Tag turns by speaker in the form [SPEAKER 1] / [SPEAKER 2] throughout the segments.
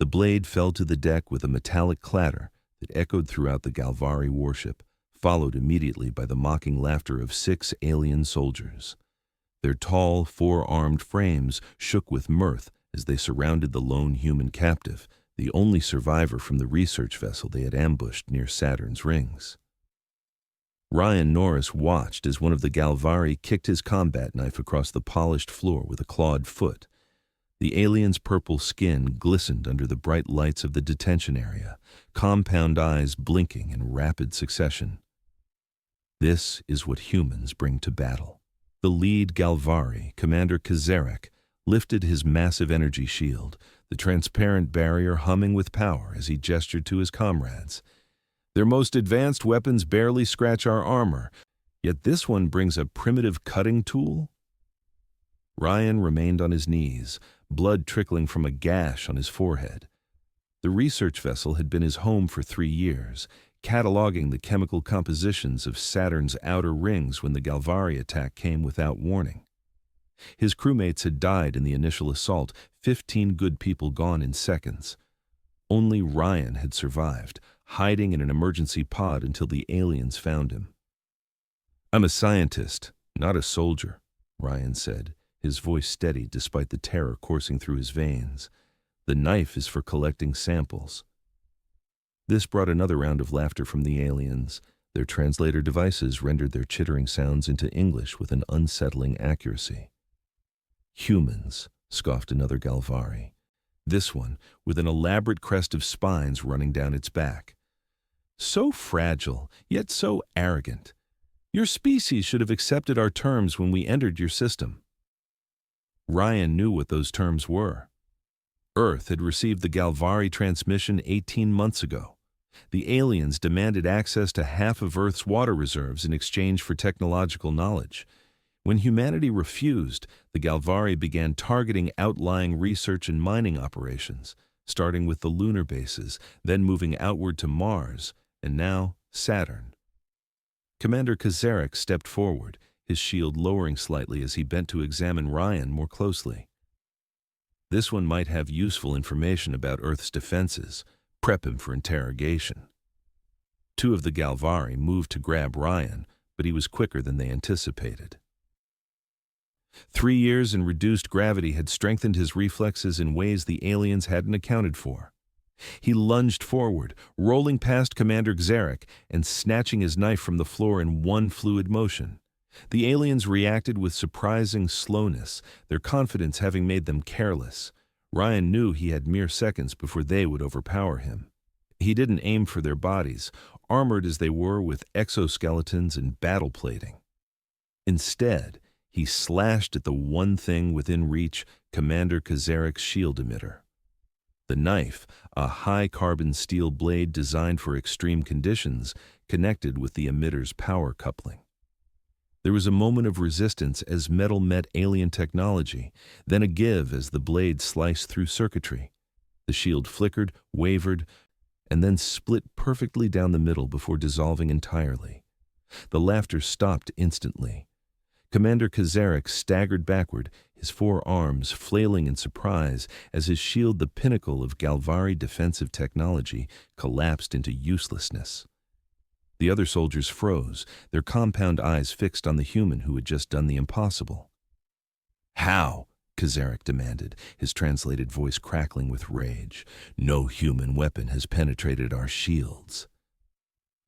[SPEAKER 1] blade fell to the deck with a metallic clatter that echoed throughout the Galvari warship, followed immediately by the mocking laughter of 6 alien soldiers. Their tall, 4-armed frames shook with mirth as they surrounded the lone human captive, the only survivor from the research vessel they had ambushed near Saturn's rings. Ryan Norris watched as one of the Galvari kicked his combat knife across the polished floor with a clawed foot. The alien's purple skin glistened under the bright lights of the detention area, compound eyes blinking in rapid succession. This is what humans bring to battle. The lead Galvari, Commander Kazarek, lifted his massive energy shield, the transparent barrier humming with power as he gestured to his comrades. Their most advanced weapons barely scratch our armor, yet this one brings a primitive cutting tool? Ryan remained on his knees, blood trickling from a gash on his forehead. The research vessel had been his home for 3 years, cataloging the chemical compositions of Saturn's outer rings when the Galvari attack came without warning. His crewmates had died in the initial assault, 15 good people gone in seconds. Only Ryan had survived, hiding in an emergency pod until the aliens found him. "I'm a scientist, not a soldier," Ryan said, his voice steady despite the terror coursing through his veins. "The knife is for collecting samples." This brought another round of laughter from the aliens. Their translator devices rendered their chittering sounds into English with an unsettling accuracy. "Humans," scoffed another Galvari, this one with an elaborate crest of spines running down its back. "So fragile, yet so arrogant. Your species should have accepted our terms when we entered your system." Ryan knew what those terms were. Earth had received the Galvari transmission 18 months ago. The aliens demanded access to half of Earth's water reserves in exchange for technological knowledge. When humanity refused, the Galvari began targeting outlying research and mining operations, starting with the lunar bases, then moving outward to Mars, and now Saturn. Commander Kazarek stepped forward, his shield lowering slightly as he bent to examine Ryan more closely. This one might have useful information about Earth's defenses. Prep him for interrogation. 2 of the Galvari moved to grab Ryan, but he was quicker than they anticipated. 3 years in reduced gravity had strengthened his reflexes in ways the aliens hadn't accounted for. He lunged forward, rolling past Commander Kazarek and snatching his knife from the floor in one fluid motion. The aliens reacted with surprising slowness, their confidence having made them careless. Ryan knew he had mere seconds before they would overpower him. He didn't aim for their bodies, armored as they were with exoskeletons and battle plating. Instead, he slashed at the one thing within reach, Commander Kazarek's shield emitter. The knife, a high-carbon steel blade designed for extreme conditions, connected with the emitter's power coupling. There was a moment of resistance as metal met alien technology, then a give as the blade sliced through circuitry. The shield flickered, wavered, and then split perfectly down the middle before dissolving entirely. The laughter stopped instantly. Commander Kazarek staggered backward, his 4 arms flailing in surprise as his shield, the pinnacle of Galvari defensive technology, collapsed into uselessness. The other soldiers froze, their compound eyes fixed on the human who had just done the impossible. "How?" Kazarek demanded, his translated voice crackling with rage. "No human weapon has penetrated our shields."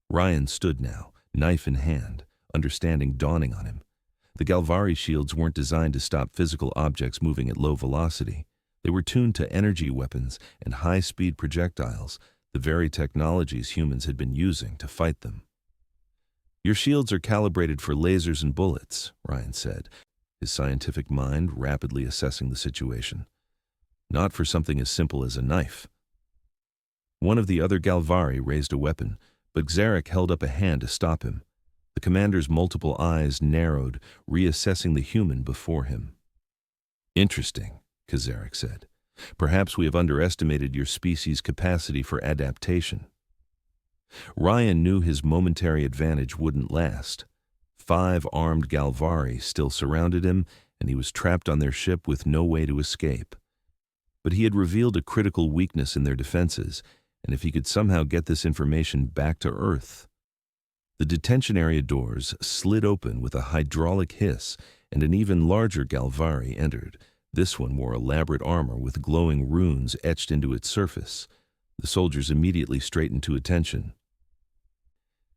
[SPEAKER 1] Ryan stood now, knife in hand, understanding dawning on him. The Galvari shields weren't designed to stop physical objects moving at low velocity. They were tuned to energy weapons and high-speed projectiles, the very technologies humans had been using to fight them. "Your shields are calibrated for lasers and bullets," Ryan said, his scientific mind rapidly assessing the situation. "Not for something as simple as a knife." One of the other Galvari raised a weapon, but Kazarek held up a hand to stop him. The commander's multiple eyes narrowed, reassessing the human before him. "Interesting," Kazarek said. "Perhaps we have underestimated your species' capacity for adaptation." Ryan knew his momentary advantage wouldn't last. 5 armed Galvari still surrounded him, and he was trapped on their ship with no way to escape. But he had revealed a critical weakness in their defenses, and if he could somehow get this information back to Earth. The detention area doors slid open with a hydraulic hiss, and an even larger Galvari entered. This one wore elaborate armor with glowing runes etched into its surface. The soldiers immediately straightened to attention.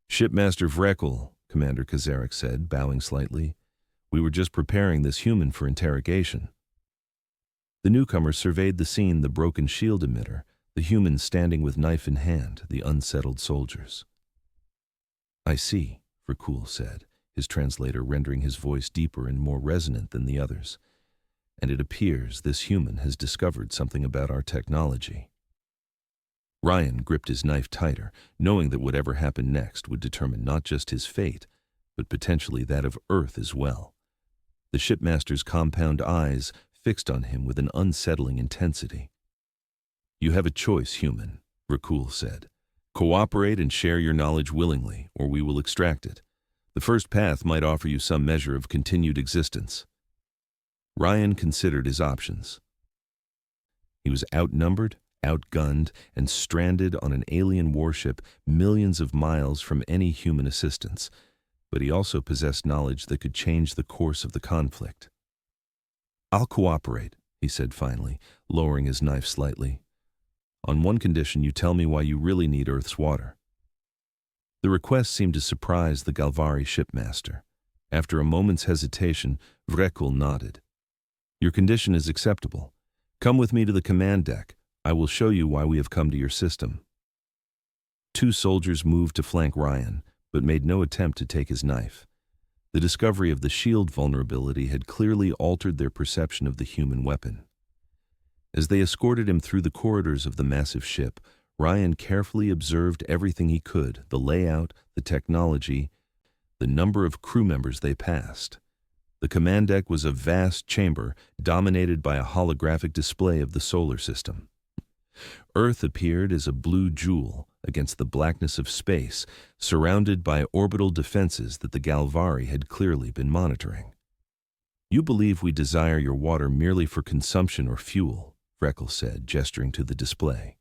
[SPEAKER 1] "Shipmaster Vrekel," Commander Kazarek said, bowing slightly. "We were just preparing this human for interrogation." The newcomer surveyed the scene, the broken shield emitter, the humans standing with knife in hand, the unsettled soldiers. "I see," Vrekel said, his translator rendering his voice deeper and more resonant than the others. "And it appears this human has discovered something about our technology." Ryan gripped his knife tighter, knowing that whatever happened next would determine not just his fate, but potentially that of Earth as well. The shipmaster's compound eyes fixed on him with an unsettling intensity. "You have a choice, human," Vrekel said. "Cooperate and share your knowledge willingly, or we will extract it. The first path might offer you some measure of continued existence." Ryan considered his options. He was outnumbered, outgunned, and stranded on an alien warship millions of miles from any human assistance, but he also possessed knowledge that could change the course of the conflict. "I'll cooperate," he said finally, lowering his knife slightly. "On one condition, you tell me why you really need Earth's water." The request seemed to surprise the Galvari shipmaster. After a moment's hesitation, Vrekel nodded. "Your condition is acceptable. Come with me to the command deck. I will show you why we have come to your system." Two soldiers moved to flank Ryan, but made no attempt to take his knife. The discovery of the shield vulnerability had clearly altered their perception of the human weapon. As they escorted him through the corridors of the massive ship, Ryan carefully observed everything he could: the layout, the technology, the number of crew members they passed. The command deck was a vast chamber dominated by a holographic display of the solar system. Earth appeared as a blue jewel against the blackness of space, surrounded by orbital defenses that the Galvari had clearly been monitoring. "You believe we desire your water merely for consumption or fuel," Vrekel said, gesturing to the display.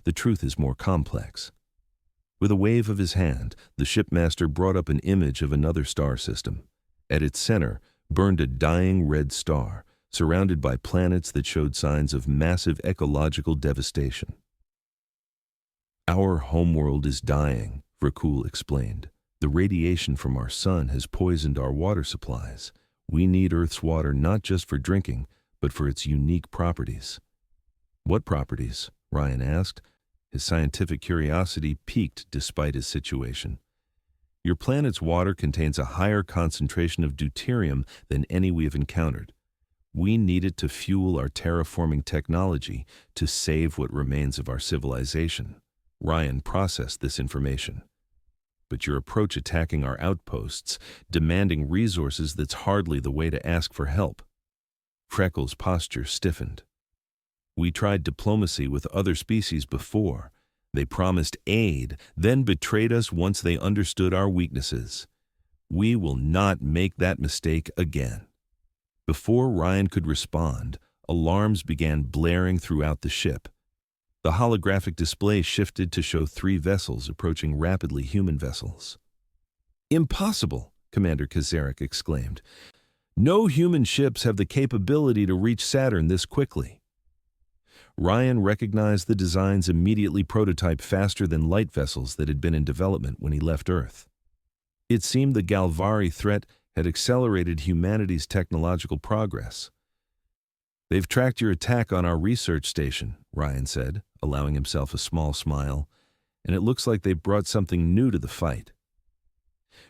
[SPEAKER 1] "The truth is more complex." With a wave of his hand, the shipmaster brought up an image of another star system. At its center burned a dying red star, surrounded by planets that showed signs of massive ecological devastation. "Our homeworld is dying," Vrekel explained. "The radiation from our sun has poisoned our water supplies. We need Earth's water not just for drinking, but for its unique properties." "What properties?" Ryan asked. His scientific curiosity piqued despite his situation. "Your planet's water contains a higher concentration of deuterium than any we have encountered. We need it to fuel our terraforming technology to save what remains of our civilization." Ryan processed this information. "But your approach attacking our outposts, demanding resources, that's hardly the way to ask for help." Vrekel's posture stiffened. "We tried diplomacy with other species before. They promised aid, then betrayed us once they understood our weaknesses. We will not make that mistake again." Before Ryan could respond, alarms began blaring throughout the ship. The holographic display shifted to show 3 vessels approaching rapidly, human vessels. "Impossible!" Commander Kazarek exclaimed. "No human ships have the capability to reach Saturn this quickly." Ryan recognized the designs immediately prototyped faster than light vessels that had been in development when he left Earth. It seemed the Galvari threat had accelerated humanity's technological progress. "They've tracked your attack on our research station," Ryan said, allowing himself a small smile, "and it looks like they've brought something new to the fight."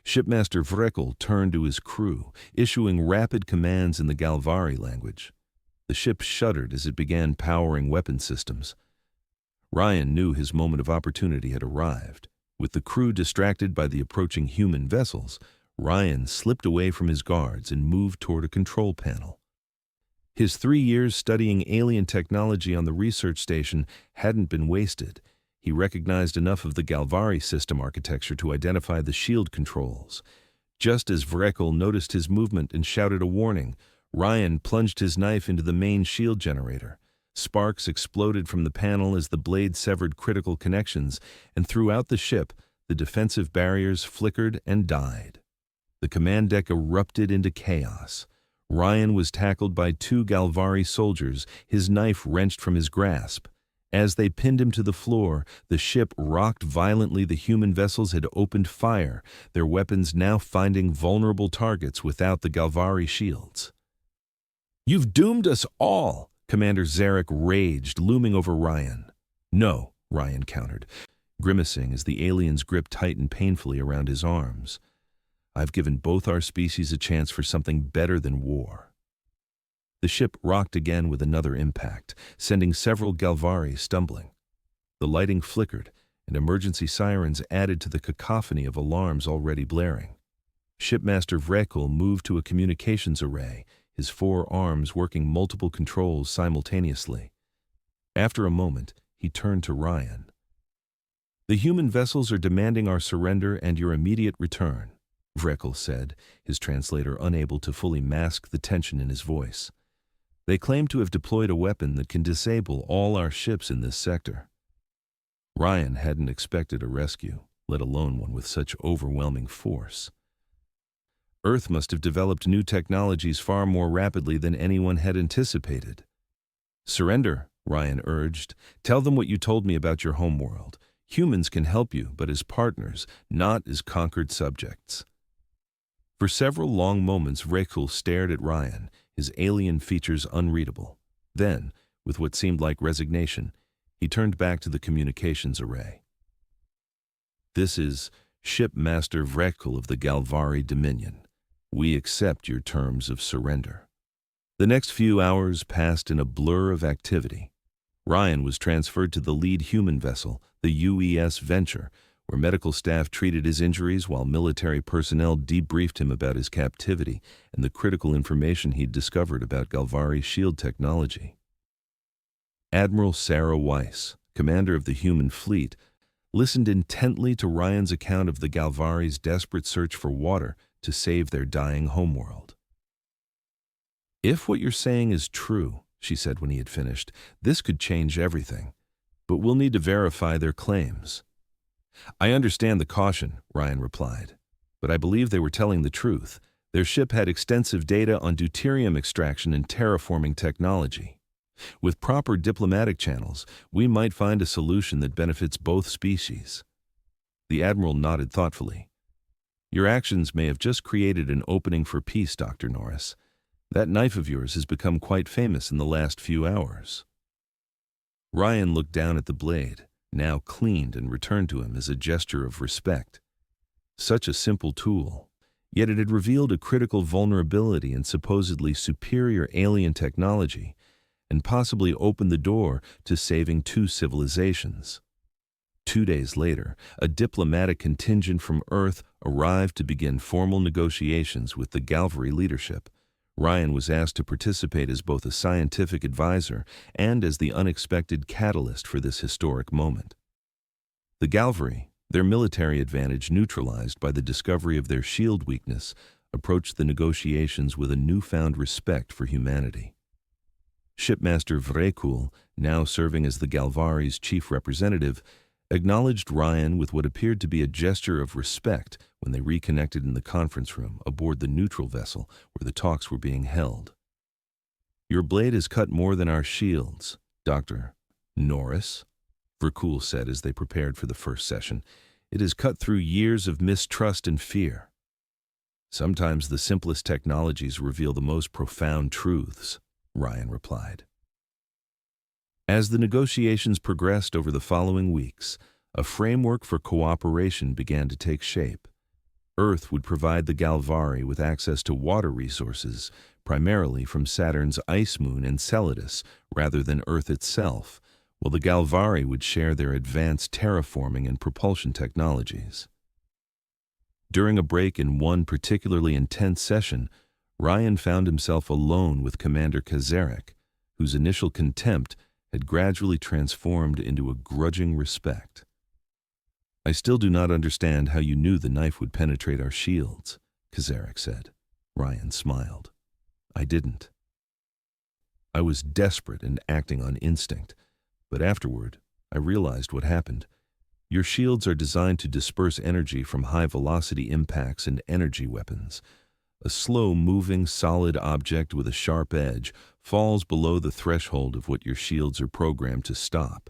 [SPEAKER 1] Shipmaster Vrekel turned to his crew, issuing rapid commands in the Galvari language. The ship shuddered as it began powering weapon systems. Ryan knew his moment of opportunity had arrived. With the crew distracted by the approaching human vessels, Ryan slipped away from his guards and moved toward a control panel. His 3 years studying alien technology on the research station hadn't been wasted. He recognized enough of the Galvari system architecture to identify the shield controls. Just as Vrekel noticed his movement and shouted a warning, Ryan plunged his knife into the main shield generator. Sparks exploded from the panel as the blade severed critical connections, and throughout the ship, the defensive barriers flickered and died. The command deck erupted into chaos. Ryan was tackled by two Galvari soldiers, his knife wrenched from his grasp. As they pinned him to the floor, the ship rocked violently. The human vessels had opened fire, their weapons now finding vulnerable targets without the Galvari shields. "You've doomed us all!" Commander Zarek raged, looming over Ryan. "No," Ryan countered, grimacing as the alien's grip tightened painfully around his arms. "I've given both our species a chance for something better than war." The ship rocked again with another impact, sending several Galvari stumbling. The lighting flickered, and emergency sirens added to the cacophony of alarms already blaring. Shipmaster Vrekul moved to a communications array, his four arms working multiple controls simultaneously. After a moment, he turned to Ryan. "The human vessels are demanding our surrender and your immediate return," Vrekul said, his translator unable to fully mask the tension in his voice. "They claim to have deployed a weapon that can disable all our ships in this sector." Ryan hadn't expected a rescue, let alone one with such overwhelming force. Earth must have developed new technologies far more rapidly than anyone had anticipated. "Surrender," Ryan urged. "Tell them what you told me about your homeworld. Humans can help you, but as partners, not as conquered subjects." For several long moments, Vrekul stared at Ryan, his alien features unreadable. Then, with what seemed like resignation, he turned back to the communications array. "This is Shipmaster Vrekul of the Galvari Dominion. We accept your terms of surrender." The next few hours passed in a blur of activity. Ryan was transferred to the lead human vessel, the UES Venture, where medical staff treated his injuries while military personnel debriefed him about his captivity and the critical information he'd discovered about Galvari shield technology. Admiral Sarah Weiss, commander of the human fleet, listened intently to Ryan's account of the Galvari's desperate search for water to save their dying homeworld. "If what you're saying is true," she said when he had finished, "this could change everything. But we'll need to verify their claims." "I understand the caution," Ryan replied. "But I believe they were telling the truth. Their ship had extensive data on deuterium extraction and terraforming technology. With proper diplomatic channels, we might find a solution that benefits both species." The Admiral nodded thoughtfully. "Your actions may have just created an opening for peace, Dr. Norris. That knife of yours has become quite famous in the last few hours." Ryan looked down at the blade, now cleaned and returned to him as a gesture of respect. Such a simple tool, yet it had revealed a critical vulnerability in supposedly superior alien technology and possibly opened the door to saving two civilizations. 2 days later, a diplomatic contingent from Earth arrived to begin formal negotiations with the Galvari leadership. Ryan was asked to participate as both a scientific advisor and as the unexpected catalyst for this historic moment. The Galvari, their military advantage neutralized by the discovery of their shield weakness, approached the negotiations with a newfound respect for humanity. Shipmaster Vrekul, now serving as the Galvari's chief representative, acknowledged Ryan with what appeared to be a gesture of respect when they reconnected in the conference room aboard the neutral vessel where the talks were being held. "Your blade has cut more than our shields, Dr. Norris," Vrekul said as they prepared for the first session. "It has cut through years of mistrust and fear." "Sometimes the simplest technologies reveal the most profound truths," Ryan replied. As the negotiations progressed over the following weeks, a framework for cooperation began to take shape. Earth would provide the Galvari with access to water resources, primarily from Saturn's ice moon Enceladus, rather than Earth itself, while the Galvari would share their advanced terraforming and propulsion technologies. During a break in one particularly intense session, Ryan found himself alone with Commander Kazarek, whose initial contempt had gradually transformed into a grudging respect. "I still do not understand how you knew the knife would penetrate our shields," Kazarek said. Ryan smiled. "I didn't." I was desperate and acting on instinct, but afterward, I realized what happened. Your shields are designed to disperse energy from high-velocity impacts and energy weapons. A slow-moving, solid object with a sharp edge falls below the threshold of what your shields are programmed to stop.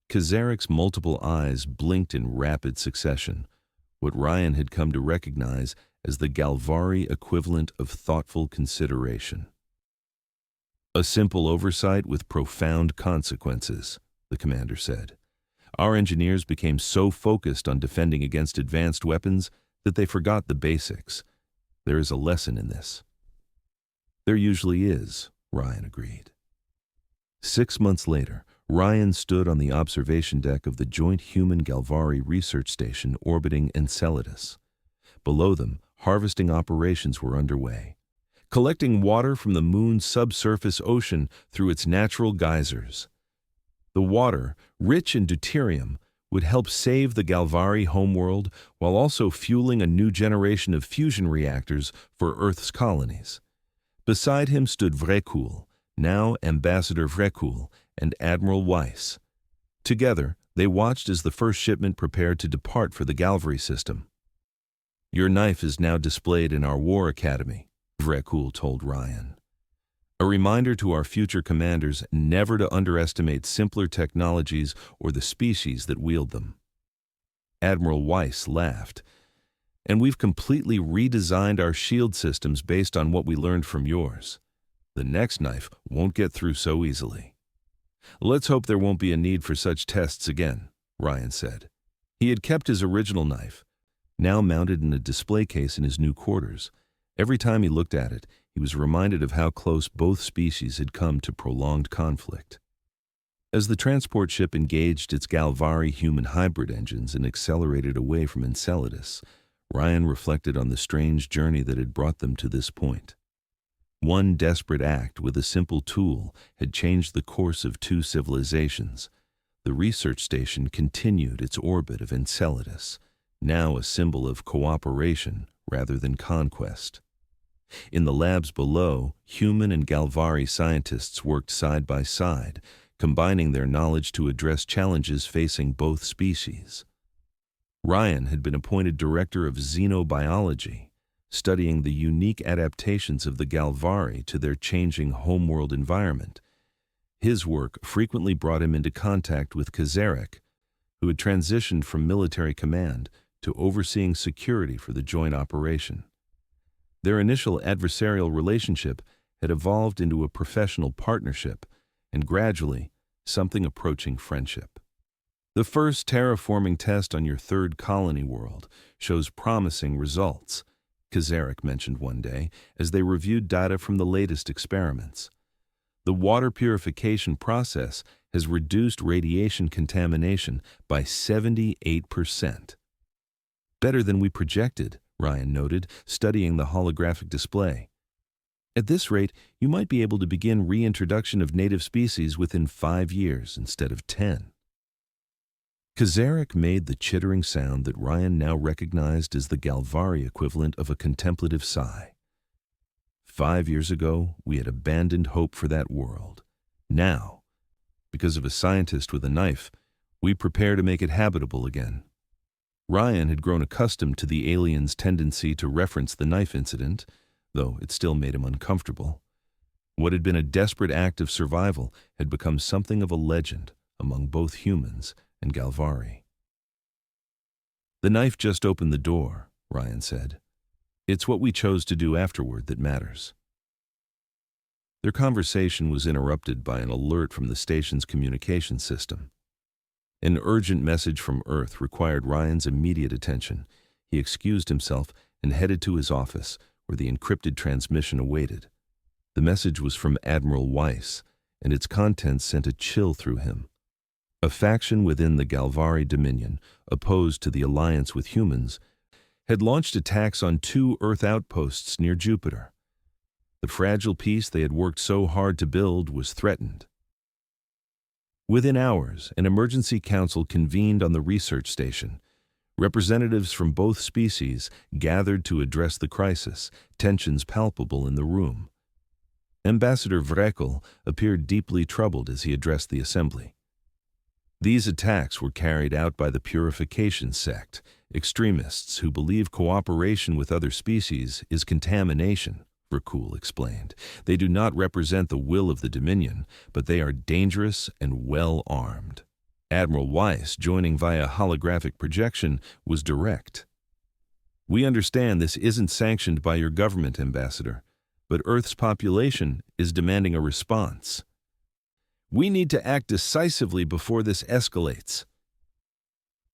[SPEAKER 1] Kazarek's multiple eyes blinked in rapid succession, what Ryan had come to recognize as the Galvari equivalent of thoughtful consideration. A simple oversight with profound consequences, the commander said. Our engineers became so focused on defending against advanced weapons that they forgot the basics. There is a lesson in this. There usually is, Ryan agreed. 6 months later, Ryan stood on the observation deck of the Joint Human Galvari Research Station orbiting Enceladus. Below them, harvesting operations were underway, collecting water from the moon's subsurface ocean through its natural geysers. The water, rich in deuterium, would help save the Galvari homeworld while also fueling a new generation of fusion reactors for Earth's colonies. Beside him stood Vrekul, now Ambassador Vrekul, and Admiral Weiss. Together, they watched as the first shipment prepared to depart for the Galvari system. Your knife is now displayed in our war academy, Vrekul told Ryan. A reminder to our future commanders never to underestimate simpler technologies or the species that wield them. Admiral Weiss laughed. And we've completely redesigned our shield systems based on what we learned from yours. The next knife won't get through so easily. Let's hope there won't be a need for such tests again, Ryan said. He had kept his original knife, now mounted in a display case in his new quarters. Every time he looked at it, he was reminded of how close both species had come to prolonged conflict. As the transport ship engaged its Galvari human hybrid engines and accelerated away from Enceladus, Ryan reflected on the strange journey that had brought them to this point. One desperate act with a simple tool had changed the course of two civilizations. The research station continued its orbit of Enceladus, now a symbol of cooperation rather than conquest. In the labs below, human and Galvari scientists worked side by side, combining their knowledge to address challenges facing both species. Ryan had been appointed director of xenobiology, studying the unique adaptations of the Galvari to their changing homeworld environment. His work frequently brought him into contact with Kazarek, who had transitioned from military command to overseeing security for the joint operation. Their initial adversarial relationship had evolved into a professional partnership, and gradually, something approaching friendship. The first terraforming test on your third colony world shows promising results, Kazarek mentioned one day as they reviewed data from the latest experiments. The water purification process has reduced radiation contamination by 78%. Better than we projected, Ryan noted, studying the holographic display. At this rate, you might be able to begin reintroduction of native species within 5 years instead of 10. Kazarek made the chittering sound that Ryan now recognized as the Galvari equivalent of a contemplative sigh. 5 years ago, we had abandoned hope for that world. Now, because of a scientist with a knife, we prepare to make it habitable again. Ryan had grown accustomed to the aliens' tendency to reference the knife incident, though it still made him uncomfortable. What had been a desperate act of survival had become something of a legend among both humans and Galvari. The knife just opened the door, Ryan said. It's what we chose to do afterward that matters. Their conversation was interrupted by an alert from the station's communication system. An urgent message from Earth required Ryan's immediate attention. He excused himself and headed to his office, where the encrypted transmission awaited. The message was from Admiral Weiss, and its contents sent a chill through him. A faction within the Galvari Dominion, opposed to the alliance with humans, had launched attacks on 2 Earth outposts near Jupiter. The fragile peace they had worked so hard to build was threatened. Within hours, an emergency council convened on the research station. Representatives from both species gathered to address the crisis, tensions palpable in the room. Ambassador Vrekel appeared deeply troubled as he addressed the assembly. These attacks were carried out by the Purification sect, extremists who believe cooperation with other species is contamination, Vrekel explained. They do not represent the will of the Dominion, but they are dangerous and well-armed. Admiral Weiss, joining via holographic projection, was direct. We understand this isn't sanctioned by your government, Ambassador, but Earth's population is demanding a response. We need to act decisively before this escalates.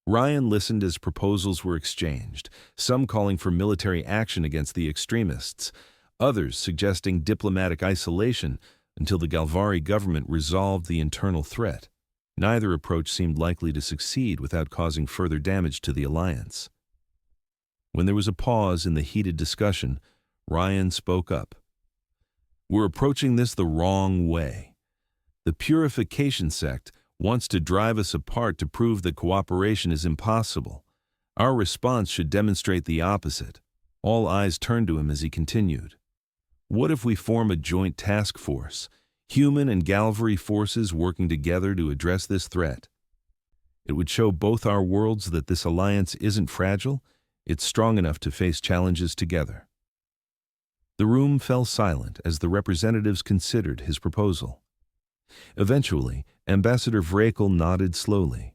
[SPEAKER 1] Ryan listened as proposals were exchanged, some calling for military action against the extremists, others suggesting diplomatic isolation until the Galvari government resolved the internal threat. Neither approach seemed likely to succeed without causing further damage to the alliance. When there was a pause in the heated discussion, Ryan spoke up. We're approaching this the wrong way. The Purification sect wants to drive us apart to prove that cooperation is impossible. Our response should demonstrate the opposite. All eyes turned to him as he continued. What if we form a joint task force, human and Galvari forces working together to address this threat? It would show both our worlds that this alliance isn't fragile, it's strong enough to face challenges together. The room fell silent as the representatives considered his proposal. Eventually, Ambassador Vrekel nodded slowly.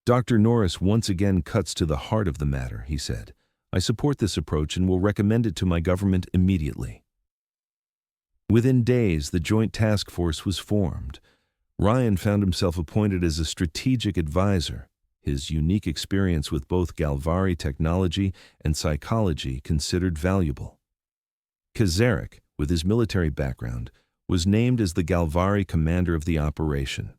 [SPEAKER 1] Dr. Norris once again cuts to the heart of the matter, he said. I support this approach and will recommend it to my government immediately. Within days, the joint task force was formed. Ryan found himself appointed as a strategic advisor, his unique experience with both Galvari technology and psychology considered valuable. Kazarek, with his military background, was named as the Galvari commander of the operation.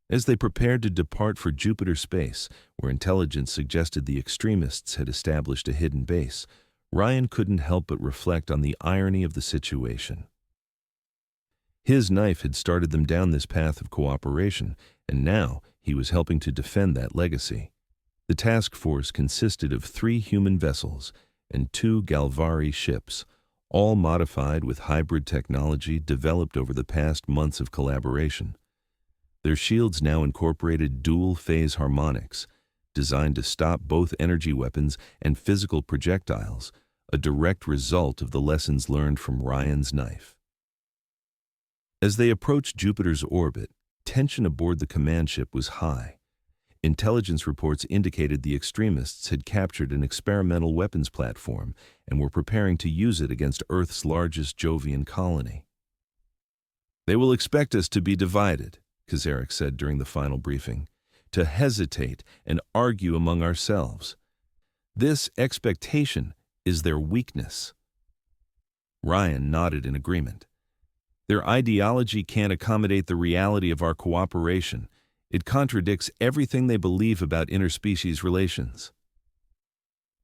[SPEAKER 1] As they prepared to depart for Jupiter space, where intelligence suggested the extremists had established a hidden base, Ryan couldn't help but reflect on the irony of the situation. His knife had started them down this path of cooperation, and now he was helping to defend that legacy. The task force consisted of 3 human vessels and 2 Galvari ships, all modified with hybrid technology developed over the past months of collaboration. Their shields now incorporated dual-phase harmonics, designed to stop both energy weapons and physical projectiles, a direct result of the lessons learned from Ryan's knife. As they approached Jupiter's orbit, tension aboard the command ship was high. Intelligence reports indicated the extremists had captured an experimental weapons platform and were preparing to use it against Earth's largest Jovian colony. They will expect us to be divided, Kazarek said during the final briefing, to hesitate and argue among ourselves. This expectation is their weakness. Ryan nodded in agreement. Their ideology can't accommodate the reality of our cooperation. It contradicts everything they believe about interspecies relations.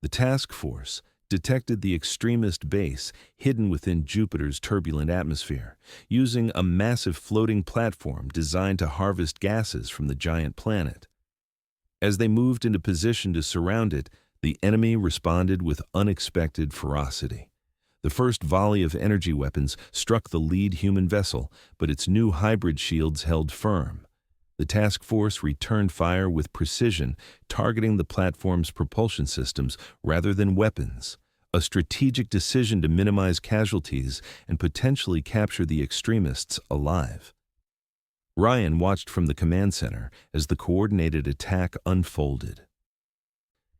[SPEAKER 1] The task force detected the extremist base hidden within Jupiter's turbulent atmosphere, using a massive floating platform designed to harvest gases from the giant planet. As they moved into position to surround it, the enemy responded with unexpected ferocity. The first volley of energy weapons struck the lead human vessel, but its new hybrid shields held firm. The task force returned fire with precision, targeting the platform's propulsion systems rather than weapons, a strategic decision to minimize casualties and potentially capture the extremists alive. Ryan watched from the command center as the coordinated attack unfolded.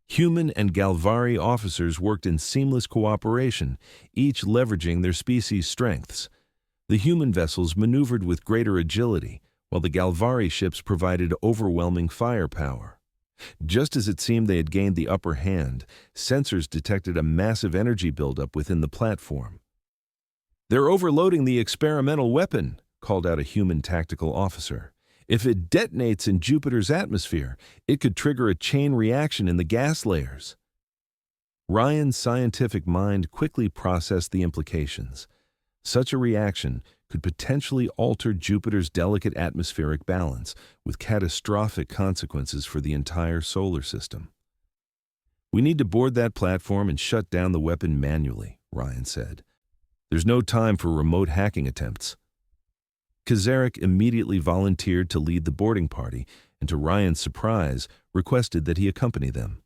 [SPEAKER 1] Human and Galvari officers worked in seamless cooperation, each leveraging their species' strengths. The human vessels maneuvered with greater agility, while the Galvari ships provided overwhelming firepower. Just as it seemed they had gained the upper hand, sensors detected a massive energy buildup within the platform. "They're overloading the experimental weapon," called out a human tactical officer. "If it detonates in Jupiter's atmosphere, it could trigger a chain reaction in the gas layers." Ryan's scientific mind quickly processed the implications. Such a reaction could potentially alter Jupiter's delicate atmospheric balance, with catastrophic consequences for the entire solar system. "We need to board that platform and shut down the weapon manually," Ryan said. There's no time for remote hacking attempts. Kazarek immediately volunteered to lead the boarding party, and to Ryan's surprise, requested that he accompany them.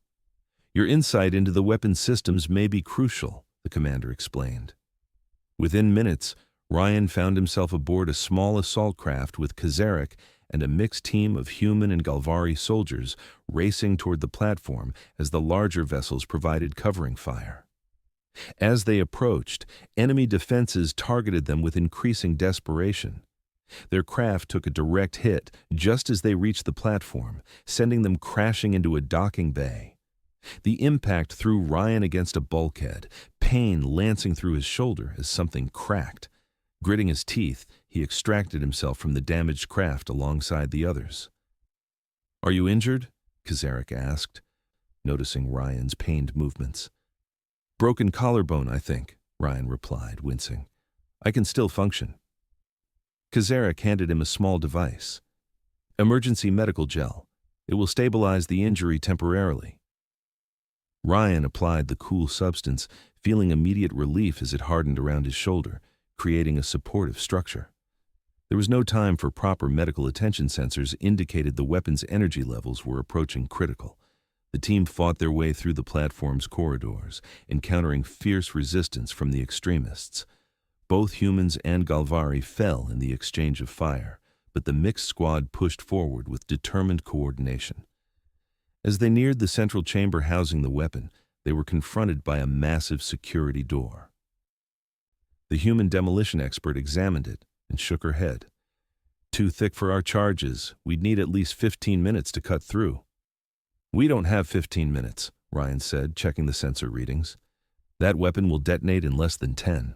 [SPEAKER 1] Your insight into the weapon systems may be crucial, the commander explained. Within minutes, Ryan found himself aboard a small assault craft with Kazarek and a mixed team of human and Galvari soldiers racing toward the platform as the larger vessels provided covering fire. As they approached, enemy defenses targeted them with increasing desperation. Their craft took a direct hit just as they reached the platform, sending them crashing into a docking bay. The impact threw Ryan against a bulkhead, pain lancing through his shoulder as something cracked. Gritting his teeth, he extracted himself from the damaged craft alongside the others. "Are you injured?" Kazarek asked, noticing Ryan's pained movements. "Broken collarbone, I think," Ryan replied, wincing. "I can still function." Kazarek handed him a small device. "Emergency medical gel. It will stabilize the injury temporarily." Ryan applied the cool substance, feeling immediate relief as it hardened around his shoulder, creating a supportive structure. There was no time for proper medical attention. Sensors indicated the weapon's energy levels were approaching critical. The team fought their way through the platform's corridors, encountering fierce resistance from the extremists. Both humans and Galvari fell in the exchange of fire, but the mixed squad pushed forward with determined coordination. As they neared the central chamber housing the weapon, they were confronted by a massive security door. The human demolition expert examined it and shook her head. "Too thick for our charges. We'd need at least 15 minutes to cut through." "We don't have 15 minutes, Ryan said, checking the sensor readings. "That weapon will detonate in less than 10.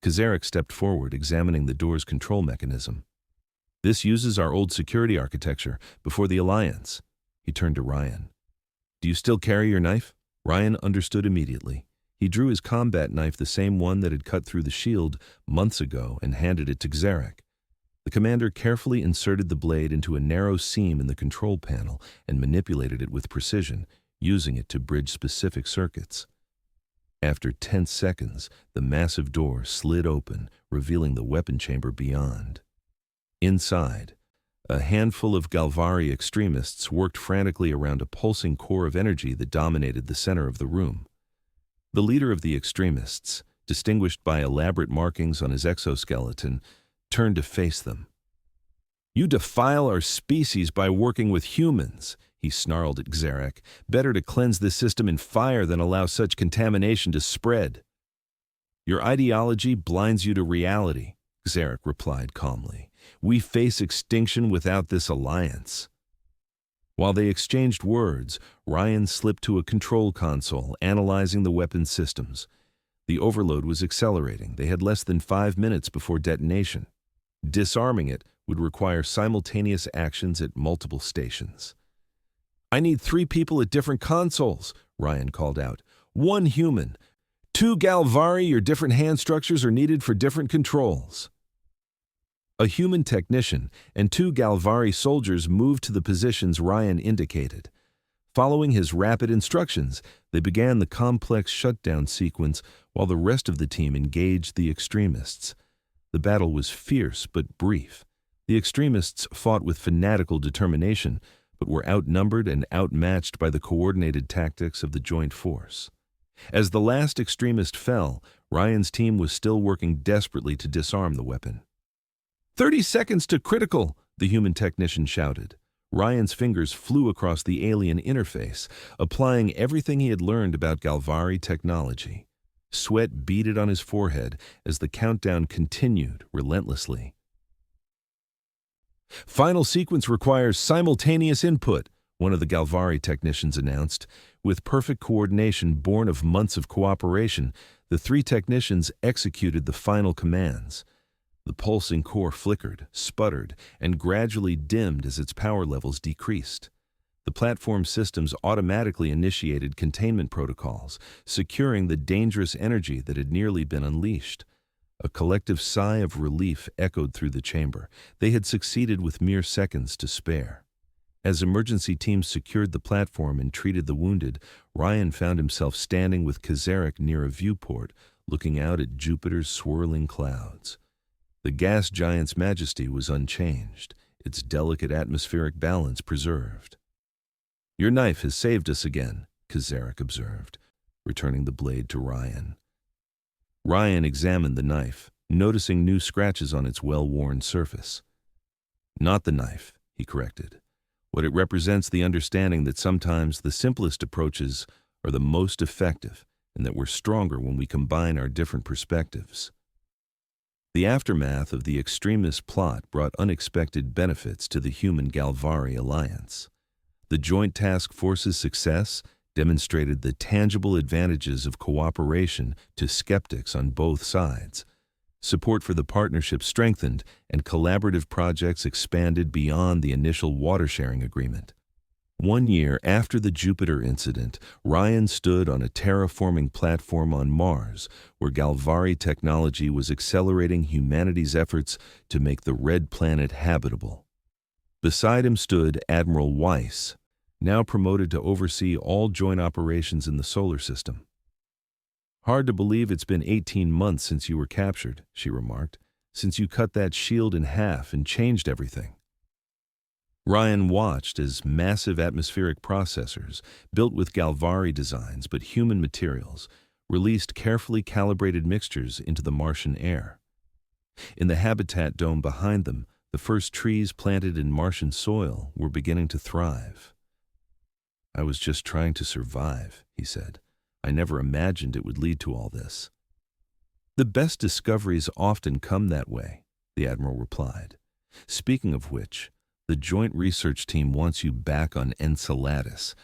[SPEAKER 1] Kazarek stepped forward, examining the door's control mechanism. "This uses our old security architecture before the Alliance." He turned to Ryan. "Do you still carry your knife?" Ryan understood immediately. He drew his combat knife, the same one that had cut through the shield months ago, and handed it to Kazarek. The commander carefully inserted the blade into a narrow seam in the control panel and manipulated it with precision, using it to bridge specific circuits. After 10 seconds, the massive door slid open, revealing the weapon chamber beyond. Inside, a handful of Galvari extremists worked frantically around a pulsing core of energy that dominated the center of the room. The leader of the extremists, distinguished by elaborate markings on his exoskeleton, turned to face them. "You defile our species by working with humans," he snarled at Kazarek. "Better to cleanse this system in fire than allow such contamination to spread." "Your ideology blinds you to reality," Kazarek replied calmly. "We face extinction without this alliance." While they exchanged words, Ryan slipped to a control console, analyzing the weapon systems. The overload was accelerating. They had less than 5 minutes before detonation. Disarming it would require simultaneous actions at multiple stations. "I need 3 people at different consoles," Ryan called out. "1 human. 2 Galvari. Your different hand structures are needed for different controls." A human technician and 2 Galvari soldiers moved to the positions Ryan indicated. Following his rapid instructions, they began the complex shutdown sequence while the rest of the team engaged the extremists. The battle was fierce but brief. The extremists fought with fanatical determination, but were outnumbered and outmatched by the coordinated tactics of the joint force. As the last extremist fell, Ryan's team was still working desperately to disarm the weapon. 30 seconds to critical," the human technician shouted. Ryan's fingers flew across the alien interface, applying everything he had learned about Galvari technology. Sweat beaded on his forehead as the countdown continued relentlessly. "Final sequence requires simultaneous input," one of the Galvari technicians announced. With perfect coordination born of months of cooperation, the 3 technicians executed the final commands. The pulsing core flickered, sputtered, and gradually dimmed as its power levels decreased. The platform systems automatically initiated containment protocols, securing the dangerous energy that had nearly been unleashed. A collective sigh of relief echoed through the chamber. They had succeeded with mere seconds to spare. As emergency teams secured the platform and treated the wounded, Ryan found himself standing with Kazarek near a viewport, looking out at Jupiter's swirling clouds. The gas giant's majesty was unchanged, its delicate atmospheric balance preserved. "Your knife has saved us again," Kazarek observed, returning the blade to Ryan. Ryan examined the knife, noticing new scratches on its well-worn surface. "Not the knife," he corrected. "What it represents the understanding that sometimes the simplest approaches are the most effective, and that we're stronger when we combine our different perspectives." The aftermath of the extremist plot brought unexpected benefits to the human Galvari alliance. The Joint Task Force's success demonstrated the tangible advantages of cooperation to skeptics on both sides. Support for the partnership strengthened, and collaborative projects expanded beyond the initial water-sharing agreement. 1 year after the Jupiter incident, Ryan stood on a terraforming platform on Mars, where Galvari technology was accelerating humanity's efforts to make the red planet habitable. Beside him stood Admiral Weiss, now promoted to oversee all joint operations in the solar system. "Hard to believe it's been 18 months since you were captured," she remarked, "since you cut that shield in half and changed everything." Ryan watched as massive atmospheric processors, built with Galvari designs but human materials, released carefully calibrated mixtures into the Martian air. In the habitat dome behind them, the first trees planted in Martian soil were beginning to thrive. "I was just trying to survive," he said. "I never imagined it would lead to all this." "The best discoveries often come that way," the Admiral replied. "Speaking of which, the Joint Research Team wants you back on Enceladus.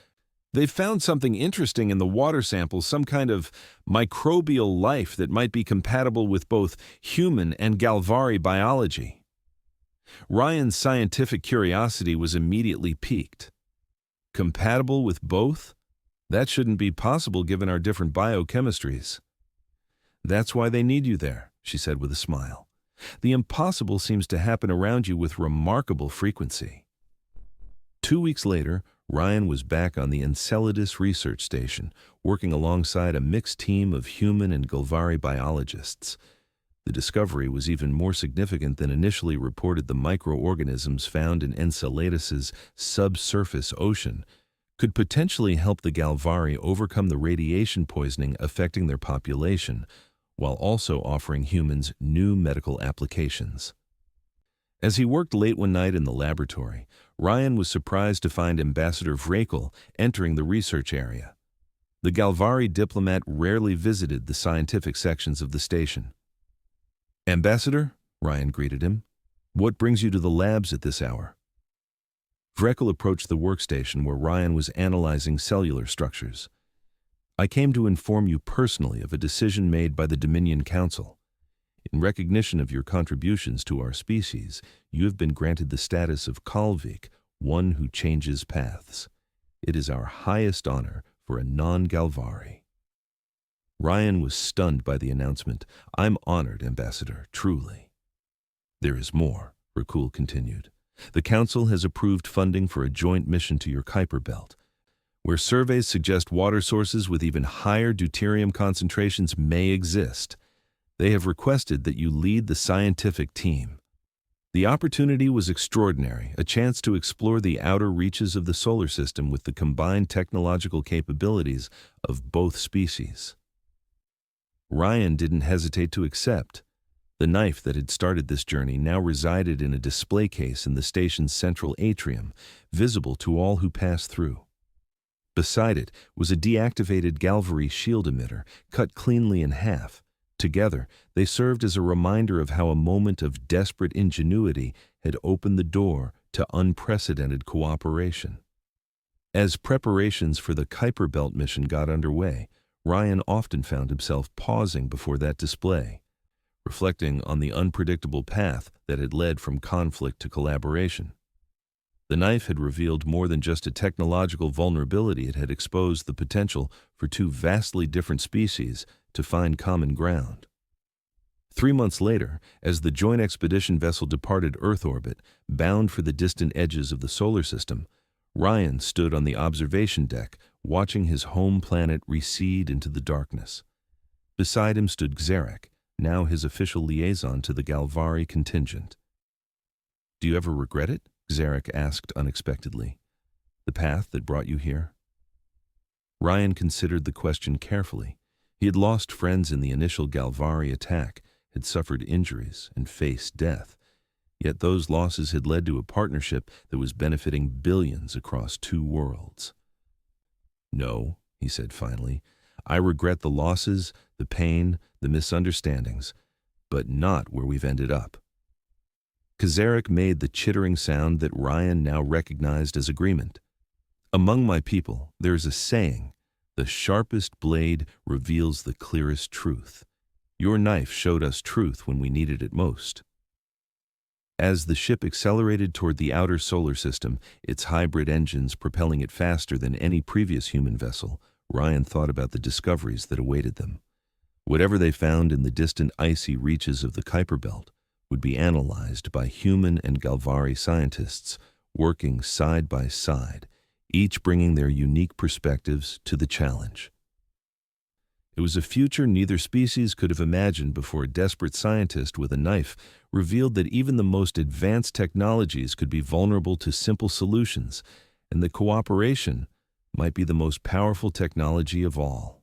[SPEAKER 1] They've found something interesting in the water samples, some kind of microbial life that might be compatible with both human and Galvari biology." Ryan's scientific curiosity was immediately piqued. "Compatible with both? That shouldn't be possible given our different biochemistries." "That's why they need you there," she said with a smile. "The impossible seems to happen around you with remarkable frequency." 2 weeks later, Ryan was back on the Enceladus research station, working alongside a mixed team of human and Galvari biologists. The discovery was even more significant than initially reported. The microorganisms found in Enceladus's subsurface ocean could potentially help the Galvari overcome the radiation poisoning affecting their population, while also offering humans new medical applications. As he worked late one night in the laboratory, Ryan was surprised to find Ambassador Vrakel entering the research area. The Galvari diplomat rarely visited the scientific sections of the station. "Ambassador," Ryan greeted him, "what brings you to the labs at this hour?" Vrakel approached the workstation where Ryan was analyzing cellular structures. "I came to inform you personally of a decision made by the Dominion Council. In recognition of your contributions to our species, you have been granted the status of Kalvik, one who changes paths. It is our highest honor for a non-Galvari." Ryan was stunned by the announcement. "I'm honored, Ambassador, truly." "There is more," Rakul continued. "The Council has approved funding for a joint mission to your Kuiper Belt, where surveys suggest water sources with even higher deuterium concentrations may exist. They have requested that you lead the scientific team." The opportunity was extraordinary, a chance to explore the outer reaches of the solar system with the combined technological capabilities of both species. Ryan didn't hesitate to accept. The knife that had started this journey now resided in a display case in the station's central atrium, visible to all who passed through. Beside it was a deactivated Galvari shield emitter, cut cleanly in half. Together, they served as a reminder of how a moment of desperate ingenuity had opened the door to unprecedented cooperation. As preparations for the Kuiper Belt mission got underway, Ryan often found himself pausing before that display, reflecting on the unpredictable path that had led from conflict to collaboration. The knife had revealed more than just a technological vulnerability. It had exposed the potential for two vastly different species to find common ground. 3 months later, as the joint expedition vessel departed Earth orbit, bound for the distant edges of the solar system, Ryan stood on the observation deck, watching his home planet recede into the darkness. Beside him stood Xeric, now his official liaison to the Galvari contingent. "Do you ever regret it?" Xeric asked unexpectedly. "The path that brought you here?" Ryan considered the question carefully. He had lost friends in the initial Galvari attack, had suffered injuries, and faced death. Yet those losses had led to a partnership that was benefiting billions across two worlds. "No," he said finally, "I regret the losses, the pain, the misunderstandings, but not where we've ended up." Xeric made the chittering sound that Ryan now recognized as agreement. "Among my people, there is a saying, 'The sharpest blade reveals the clearest truth.' Your knife showed us truth when we needed it most." As the ship accelerated toward the outer solar system, its hybrid engines propelling it faster than any previous human vessel, Ryan thought about the discoveries that awaited them. Whatever they found in the distant icy reaches of the Kuiper Belt would be analyzed by human and Galvari scientists working side by side, each bringing their unique perspectives to the challenge. It was a future neither species could have imagined before a desperate scientist with a knife revealed that even the most advanced technologies could be vulnerable to simple solutions, and that cooperation might be the most powerful technology of all.